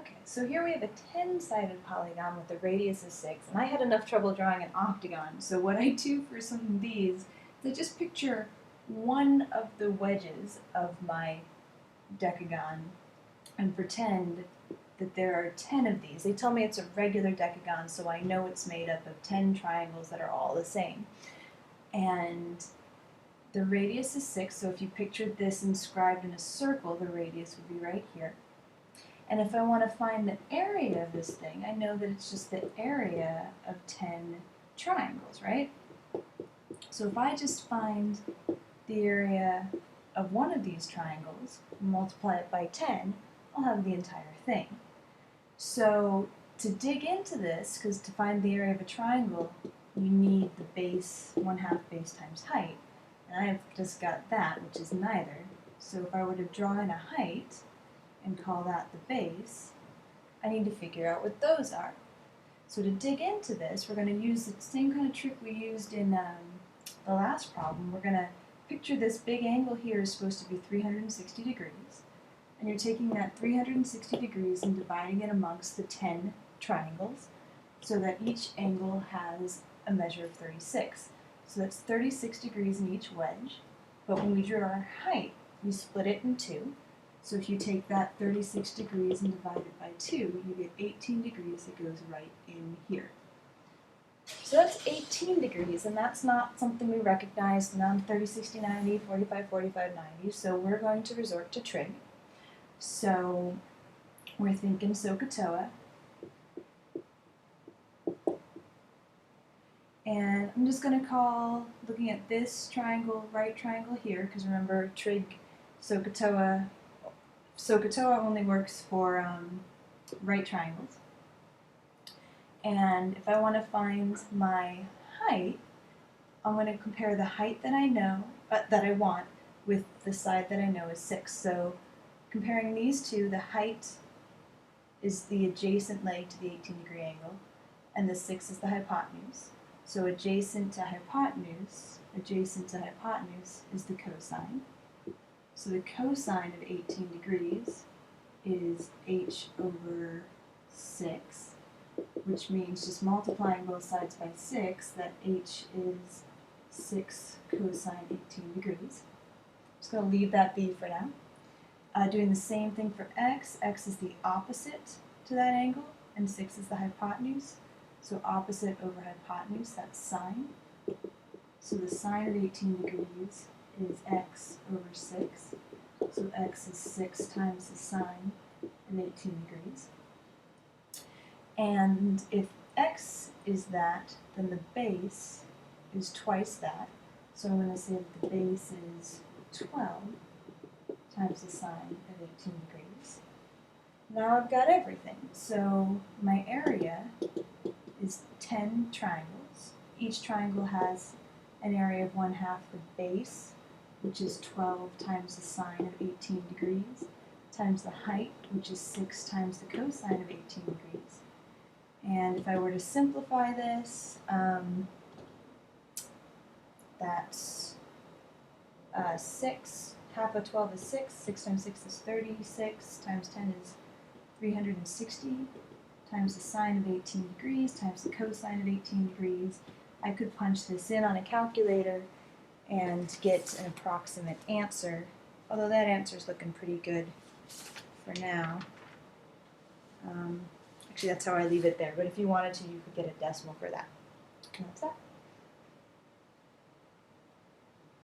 Okay, so here we have a 10-sided polygon with a radius of 6, and I had enough trouble drawing an octagon, so what I do for some of these is I just picture one of the wedges of my decagon and pretend that there are 10 of these. They tell me it's a regular decagon, so I know it's made up of 10 triangles that are all the same. And the radius is 6, so if you pictured this inscribed in a circle, the radius would be right here. And if I want to find the area of this thing, I know that it's just the area of 10 triangles, right? So if I just find the area of one of these triangles, and multiply it by 10, I'll have the entire thing. So to dig into this, because to find the area of a triangle, you need the base, 1/2 base times height. And I've just got that, which is neither. So if I were to draw in a height, and call that the base, I need to figure out what those are. So to dig into this, we're going to use the same kind of trick we used in the last problem. We're going to picture this big angle here is supposed to be 360 degrees, and you're taking that 360 degrees and dividing it amongst the 10 triangles so that each angle has a measure of 36. So that's 36 degrees in each wedge, but when we drew our height, we split it in two. So if you take that 36 degrees and divide it by 2, you get 18 degrees that goes right in here. So that's 18 degrees, and that's not something we recognize, none 30, 60, 90, 45, 45, 90, so we're going to resort to trig. So we're thinking SOHCAHTOA. And I'm just going to call, looking at this triangle, right triangle here, because remember trig, SOHCAHTOA only works for right triangles. And if I want to find my height, I'm going to compare the height that I know, that I want, with the side that I know is 6. So comparing these two, the height is the adjacent leg to the 18-degree angle, and the 6 is the hypotenuse. So adjacent to hypotenuse is the cosine. So the cosine of 18 degrees is h over 6, which means just multiplying both sides by 6, that h is 6 cosine 18 degrees. I'm just going to leave that be for now. Doing the same thing for x. X is the opposite to that angle, and 6 is the hypotenuse. So opposite over hypotenuse, that's sine. So the sine of 18 degrees is x over 6. So x is 6 times the sine of 18 degrees. And if x is that, then the base is twice that. So I'm going to say that the base is 12 times the sine of 18 degrees. Now I've got everything. So my area is 10 triangles. Each triangle has an area of 1/2 the base, which is 12 times the sine of 18 degrees, times the height, which is 6 times the cosine of 18 degrees. And if I were to simplify this, that's 6, half of 12 is 6, 6 times 6 is 36, times 10 is 360, times the sine of 18 degrees, times the cosine of 18 degrees. I could punch this in on a calculator and get an approximate answer, although that answer is looking pretty good for now. Actually, that's how I leave it there, but if you wanted to, you could get a decimal for that. And that's that.